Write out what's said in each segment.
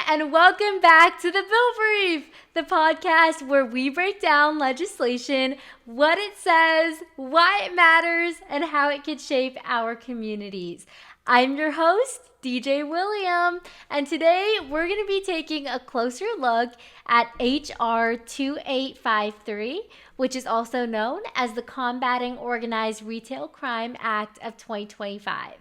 and welcome back to the Bill Brief, the podcast where we break down legislation, what it says, why it matters, and how it could shape our communities. I'm your host, DJ William, and today we're going to be taking a closer look at HR 2853, which is also known as the Combating Organized Retail Crime Act of 2025.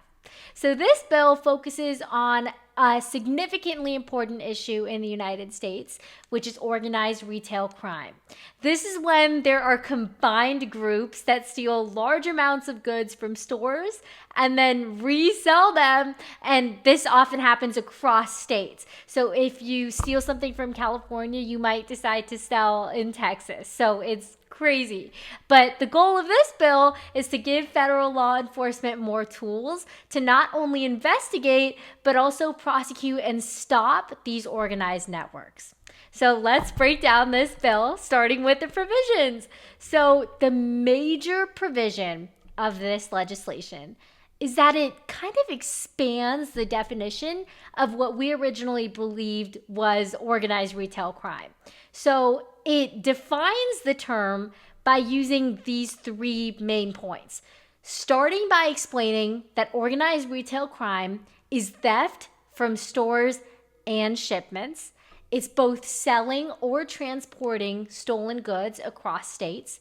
So this bill focuses on a significantly important issue in the United States, which is organized retail crime. This is when there are combined groups that steal large amounts of goods from stores and then resell them, and this often happens across states. So if you steal something from California, you might decide to sell in Texas. So it's crazy. But the goal of this bill is to give federal law enforcement more tools to not only investigate, but also prosecute and stop these organized networks. So let's break down this bill, starting with the provisions. So the major provision of this legislation is that it kind of expands the definition of what we originally believed was organized retail crime. So it defines the term by using these three main points, starting by explaining that organized retail crime is theft from stores and shipments. It's both selling or transporting stolen goods across states,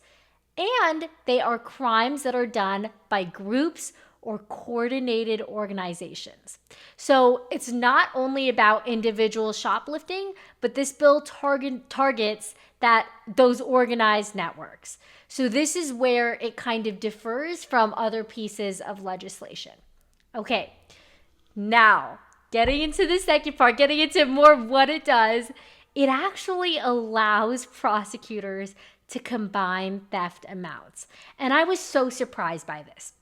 and they are crimes that are done by groups or coordinated organizations. So it's not only about individual shoplifting, but this bill targets those organized networks. So this is where it kind of differs from other pieces of legislation. Okay, now getting into the second part, getting into more of what it does, it actually allows prosecutors to combine theft amounts. And I was so surprised by this.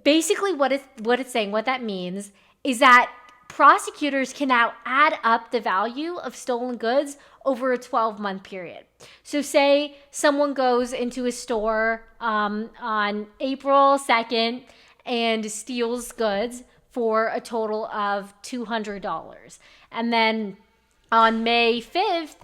Basically, what it's saying, what that means is that prosecutors can now add up the value of stolen goods over a 12-month period. So say someone goes into a store on April 2nd and steals goods for a total of $200. And then on May 5th,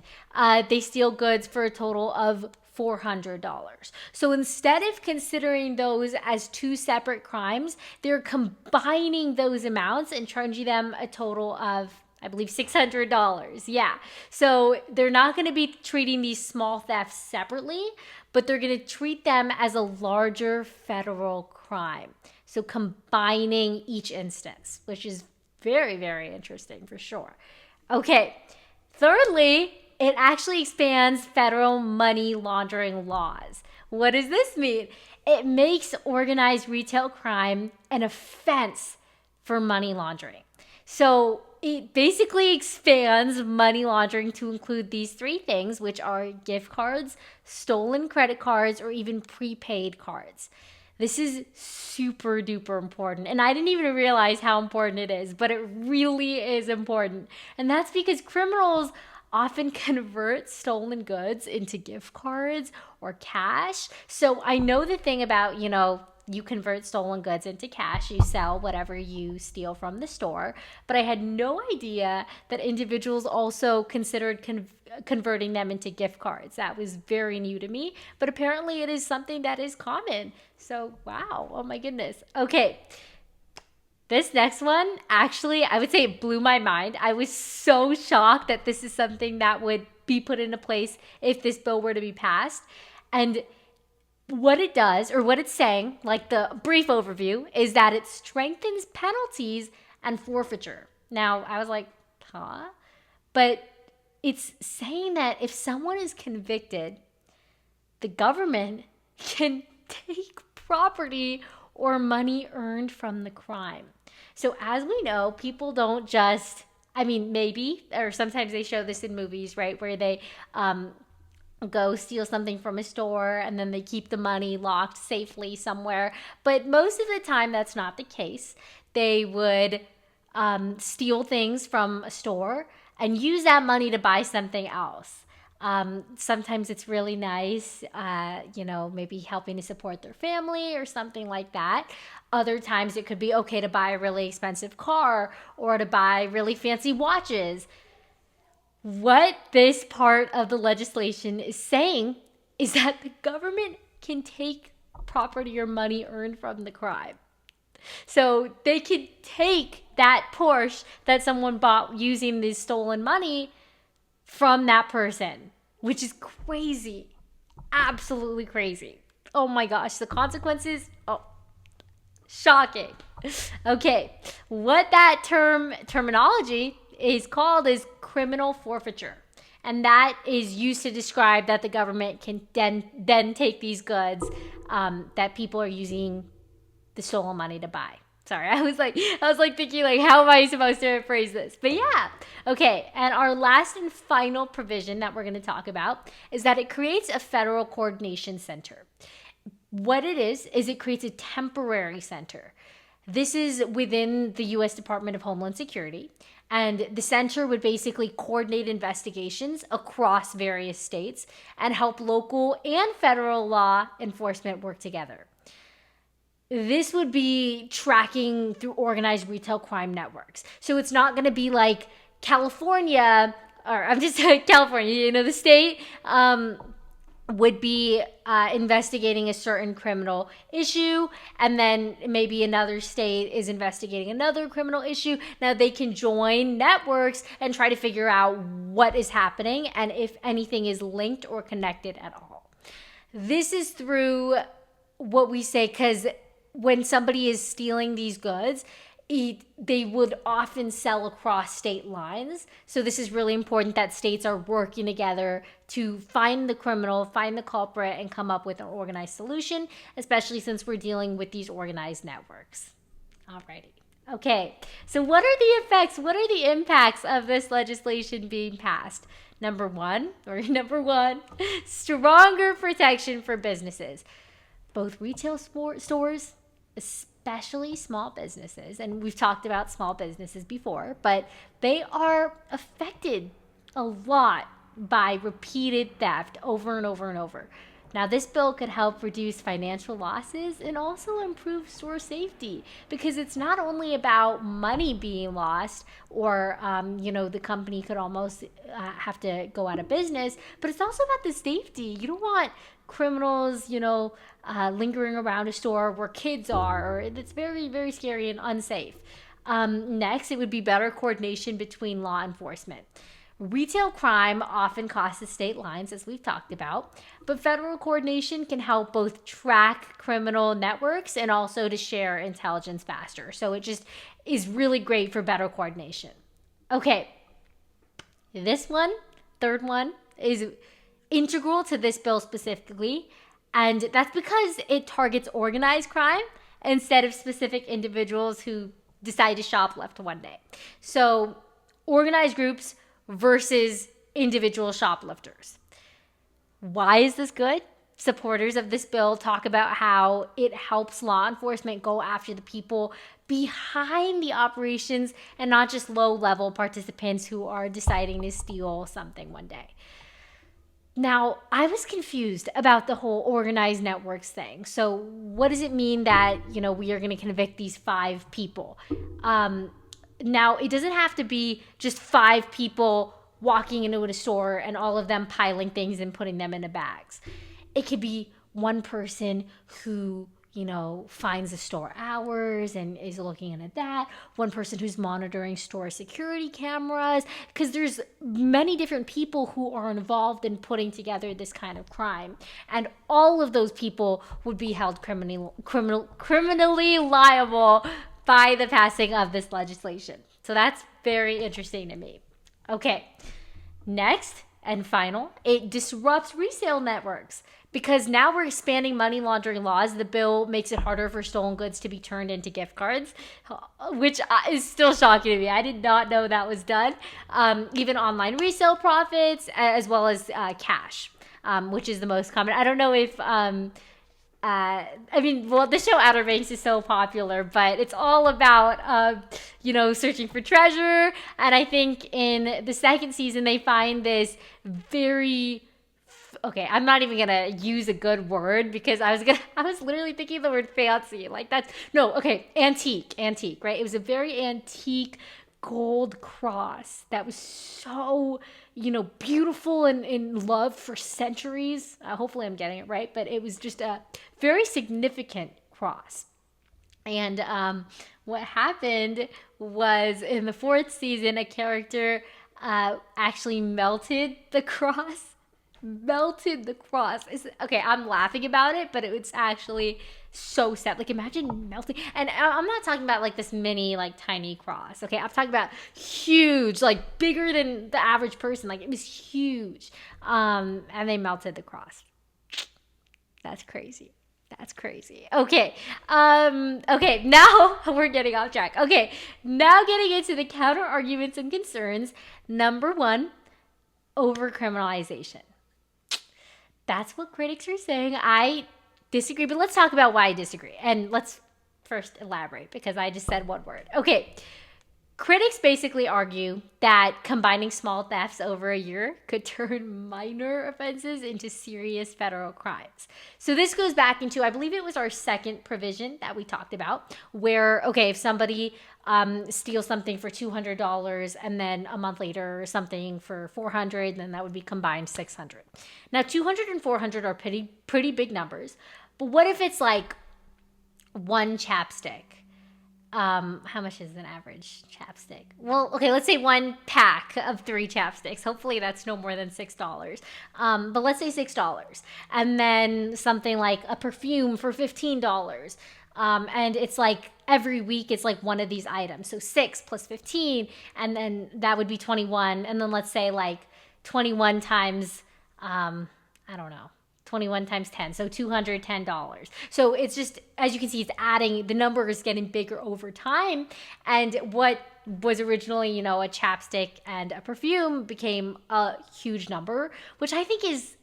they steal goods for a total of $400. So instead of considering those as two separate crimes, they're combining those amounts and charging them a total of, I believe, $600. Yeah. So they're not going to be treating these small thefts separately, but they're going to treat them as a larger federal crime. So combining each instance, which is very, very interesting for sure. Okay. Thirdly, it actually expands federal money laundering laws. What does this mean? It makes organized retail crime an offense for money laundering. So it basically expands money laundering to include these three things, which are gift cards, stolen credit cards, or even prepaid cards. This is super duper important. And I didn't even realize how important it is, but it really is important. And that's because criminals often convert stolen goods into gift cards or cash. So I know the thing about, you convert stolen goods into cash, you sell whatever you steal from the store. But I had no idea that individuals also considered converting them into gift cards. That was very new to me, but apparently it is something that is common. So, wow, oh my goodness. Okay. This next one, actually, I would say it blew my mind. I was so shocked that this is something that would be put into place if this bill were to be passed. And what it does, or what it's saying, like the brief overview, is that it strengthens penalties and forfeiture. Now, I was like, huh? But it's saying that if someone is convicted, the government can take property or money earned from the crime. So as we know, people don't just, maybe, or sometimes they show this in movies, right, where they go steal something from a store and then they keep the money locked safely somewhere. But most of the time, that's not the case. They would steal things from a store and use that money to buy something else. Sometimes it's really nice, maybe helping to support their family or something like that. Other times it could be okay to buy a really expensive car or to buy really fancy watches. What this part of the legislation is saying is that the government can take property or money earned from the crime. So they could take that Porsche that someone bought using this stolen money from that person, which is crazy. Absolutely crazy. Oh my gosh, the consequences, oh, shocking. Okay, what that terminology is called is criminal forfeiture. And that is used to describe that the government can then take these goods that people are using the stolen money to buy. Sorry, I was like thinking like, how am I supposed to phrase this? But yeah, okay. And our last and final provision that we're going to talk about is that it creates a federal coordination center. What it is it creates a temporary center. This is within the U.S. Department of Homeland Security, and the center would basically coordinate investigations across various states and help local and federal law enforcement work together. This would be tracking through organized retail crime networks. So it's not going to be like California, or I'm just saying California, the state would be investigating a certain criminal issue, and then maybe another state is investigating another criminal issue. Now they can join networks and try to figure out what is happening and if anything is linked or connected at all. This is through what we say, because when somebody is stealing these goods, they would often sell across state lines. So this is really important that states are working together to find the criminal, find the culprit, and come up with an organized solution, especially since we're dealing with these organized networks. Alrighty. Okay, so what are the effects, what are the impacts of this legislation being passed? Number one, stronger protection for businesses. Both retail stores, especially small businesses, and we've talked about small businesses before, but they are affected a lot by repeated theft over and over and over. Now, this bill could help reduce financial losses and also improve store safety, because it's not only about money being lost or, the company could almost have to go out of business, but it's also about the safety. You don't want criminals, lingering around a store where kids are, or it's very, very scary and unsafe. Next, it would be better coordination between law enforcement. Retail crime often crosses state lines, as we've talked about, but federal coordination can help both track criminal networks and also to share intelligence faster. So it just is really great for better coordination. Okay, this one, third one, is integral to this bill specifically, and that's because it targets organized crime instead of specific individuals who decide to shoplift one day. So organized groups versus individual shoplifters. Why is this good? Supporters of this bill talk about how it helps law enforcement go after the people behind the operations and not just low-level participants who are deciding to steal something one day. Now, I was confused about the whole organized networks thing. So what does it mean that, we are going to convict these 5 people? Now, it doesn't have to be just 5 people walking into a store and all of them piling things and putting them into bags. It could be one person who, finds the store hours and is looking into that. One person who's monitoring store security cameras, because there's many different people who are involved in putting together this kind of crime. And all of those people would be held criminally liable by the passing of this legislation. So that's very interesting to me. Okay, next and final, it disrupts resale networks, because now we're expanding money laundering laws. The bill makes it harder for stolen goods to be turned into gift cards, which is still shocking to me. I did not know that was done. Even online resale profits, as well as cash, which is the most common. I don't know if the show Outer Banks is so popular, but it's all about, searching for treasure. And I think in the second season, they find this I'm not even going to use a good word, because I was literally thinking the word fancy. Antique, right? It was a very antique gold cross that was so, beautiful and in love for centuries. Hopefully I'm getting it right, but it was just a very significant cross. And what happened was in the fourth season, a character actually melted the cross. Melted the cross. Okay, I'm laughing about it, but it's actually so sad. Like, imagine melting. And I'm not talking about like this mini, like tiny cross. Okay, I'm talking about huge, like bigger than the average person. Like, it was huge. And they melted the cross. That's crazy. That's crazy. Okay. Okay, now we're getting off track. Okay, now getting into the counter arguments and concerns. Number one, over-criminalization. That's what critics are saying. I disagree, but let's talk about why I disagree. And let's first elaborate because I just said one word. Okay. Critics basically argue that combining small thefts over a year could turn minor offenses into serious federal crimes. So this goes back into, I believe it was our second provision that we talked about, where, okay, if somebody steals something for $200 and then a month later something for $400, then that would be combined $600. Now, $200 and $400 are pretty big numbers, but what if it's like one chapstick? How much is an average chapstick? Well, okay, let's say one pack of 3 chapsticks. Hopefully that's no more than $6. But let's say $6. And then something like a perfume for $15. And it's like every week it's like one of these items. So 6 plus 15, and then that would be 21. And then let's say like 21 times, I don't know. 21 times 10, so $210. So it's just, as you can see, it's adding, the number is getting bigger over time. And what was originally, a chapstick and a perfume became a huge number, which I think is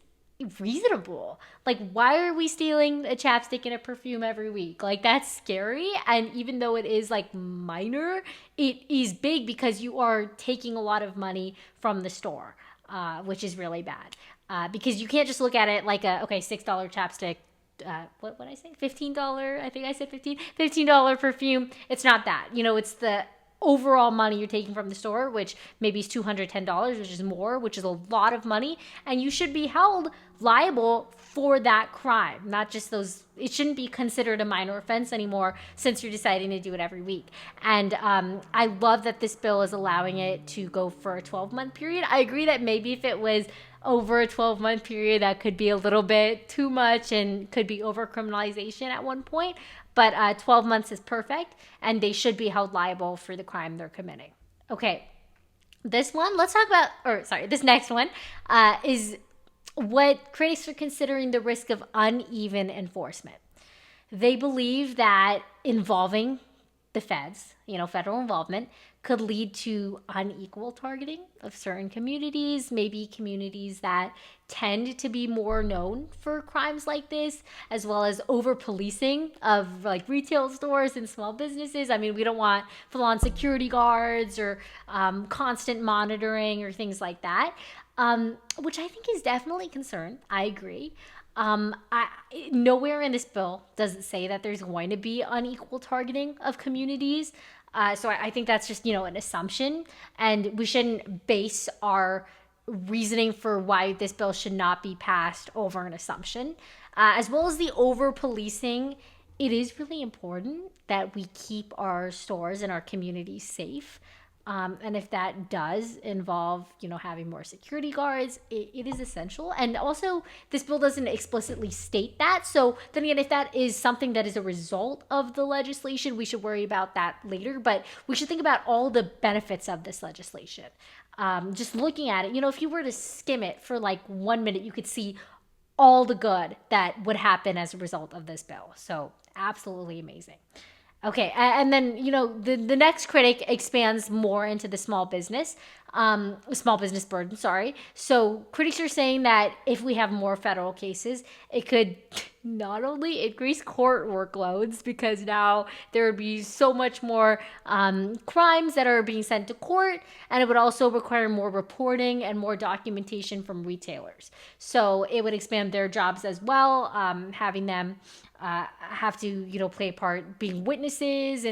reasonable. Like, why are we stealing a chapstick and a perfume every week? Like, that's scary. And even though it is like minor, it is big because you are taking a lot of money from the store, which is really bad. Because you can't just look at it like $6 chapstick. What did I say? $15. I think I said 15. $15 perfume. It's not that. It's the overall money you're taking from the store, which maybe is $210, which is more, which is a lot of money, and you should be held liable for that crime. Not just those. It shouldn't be considered a minor offense anymore since you're deciding to do it every week. And I love that this bill is allowing it to go for a 12-month period. I agree that maybe if it was over a 12-month period, that could be a little bit too much and could be over-criminalization at one point. But 12 months is perfect, and they should be held liable for the crime they're committing. Okay, this next one is what critics are considering the risk of uneven enforcement. They believe that involving the feds, federal involvement, could lead to unequal targeting of certain communities, maybe communities that tend to be more known for crimes like this, as well as over-policing of like retail stores and small businesses. I mean, we don't want full-on security guards or constant monitoring or things like that, which I think is definitely a concern. I agree. Nowhere in this bill does it say that there's going to be unequal targeting of communities. So I think that's just, an assumption, and we shouldn't base our reasoning for why this bill should not be passed over an assumption. As well as the over-policing, it is really important that we keep our stores and our communities safe. And if that does involve, having more security guards, it is essential. And also, this bill doesn't explicitly state that. So then again, if that is something that is a result of the legislation, we should worry about that later. But we should think about all the benefits of this legislation. Just looking at it, if you were to skim it for like 1 minute, you could see all the good that would happen as a result of this bill. So absolutely amazing. Okay, and then, the next critic expands more into the small business burden, sorry. So critics are saying that if we have more federal cases, it could not only increase court workloads, because now there would be so much more crimes that are being sent to court, and it would also require more reporting and more documentation from retailers. So it would expand their jobs as well, having them have to, play a part being witnesses.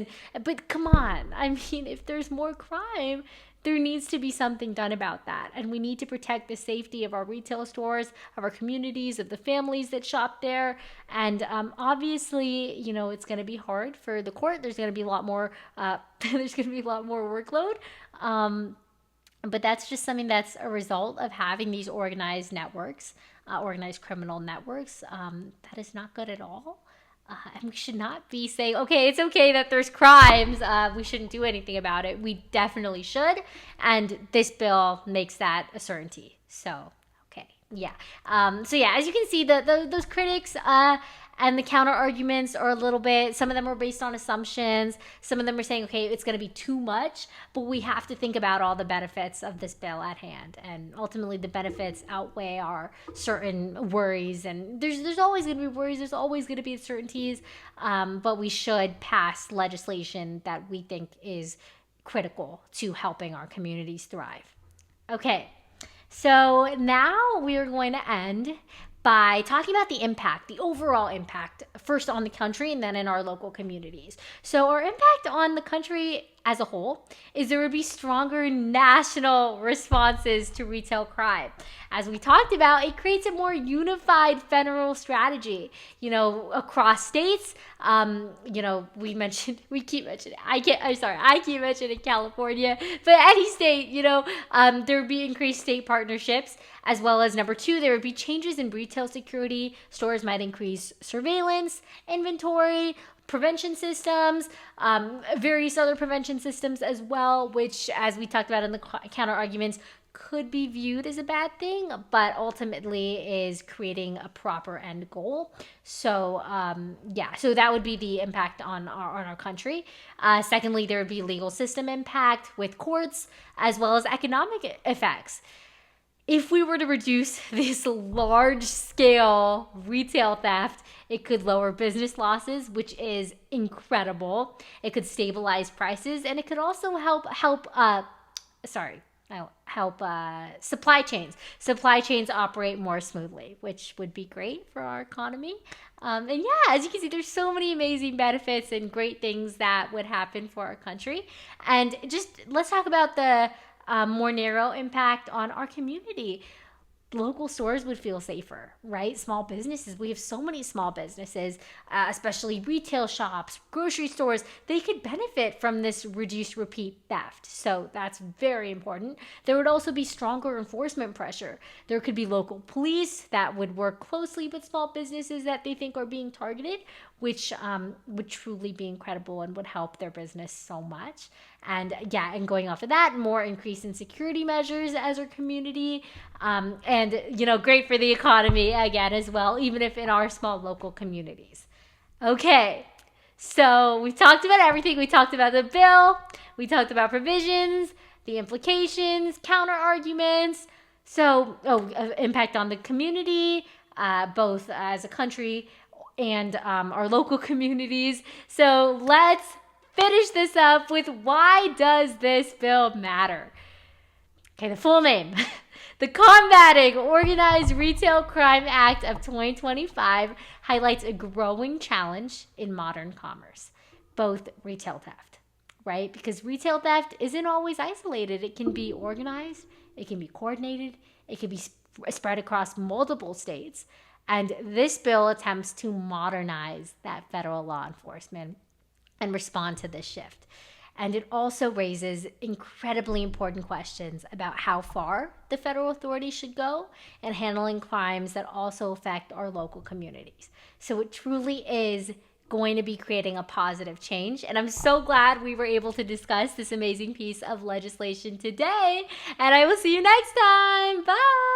But come on, I mean, if there's more crime, there needs to be something done about that. And we need to protect the safety of our retail stores, of our communities, of the families that shop there. And obviously, it's going to be hard for the court. There's going to be a lot more workload. But that's just something that's a result of having these organized networks, organized criminal networks. That is not good at all. And we should not be saying, okay, it's okay that there's crimes. We shouldn't do anything about it. We definitely should. And this bill makes that a certainty. So, okay. Yeah. As you can see, those critics and the counter arguments are a little bit, some of them are based on assumptions. Some of them are saying, okay, it's going to be too much, but we have to think about all the benefits of this bill at hand. And ultimately the benefits outweigh our certain worries. And there's always going to be worries. There's always going to be uncertainties. But we should pass legislation that we think is critical to helping our communities thrive. Okay. So now we are going to end by talking about the impact, the overall impact, first on the country and then in our local communities. So our impact on the country as a whole is there would be stronger national responses to retail crime. As we talked about, it creates a more unified federal strategy, across states. I keep mentioning California, but any state, there would be increased state partnerships, as well as number 2, there would be changes in retail security. Stores might increase surveillance, inventory, prevention systems, various other prevention systems as well, which, as we talked about in the counter arguments, could be viewed as a bad thing, but ultimately is creating a proper end goal. So that would be the impact on our country. Secondly, there would be legal system impact with courts, as well as economic effects. If we were to reduce this large-scale retail theft, it could lower business losses, which is incredible. It could stabilize prices, and it could also help supply chains. Supply chains operate more smoothly, which would be great for our economy. As you can see, there's so many amazing benefits and great things that would happen for our country. And just let's talk about the more narrow impact on our community. Local stores would feel safer, right? Small businesses, we have so many small businesses, especially retail shops, grocery stores. They could benefit from this reduced repeat theft. So that's very important. There would also be stronger enforcement pressure. There could be local police that would work closely with small businesses that they think are being targeted, which would truly be incredible and would help their business so much. And going off of that, more increase in security measures as our community, great for the economy again as well, even if in our small local communities. Okay, so we've talked about everything. We talked about the bill, we talked about provisions, the implications, counter arguments. So, impact on the community, both as a country and our local communities. So let's finish this up with, why does this bill matter? Okay, the full name. The Combating Organized Retail Crime Act of 2025 highlights a growing challenge in modern commerce, both retail theft, right? Because retail theft isn't always isolated. It can be organized, it can be coordinated, it can be spread across multiple states. And this bill attempts to modernize that federal law enforcement and respond to this shift. And it also raises incredibly important questions about how far the federal authorities should go in handling crimes that also affect our local communities. So it truly is going to be creating a positive change. And I'm so glad we were able to discuss this amazing piece of legislation today. And I will see you next time. Bye.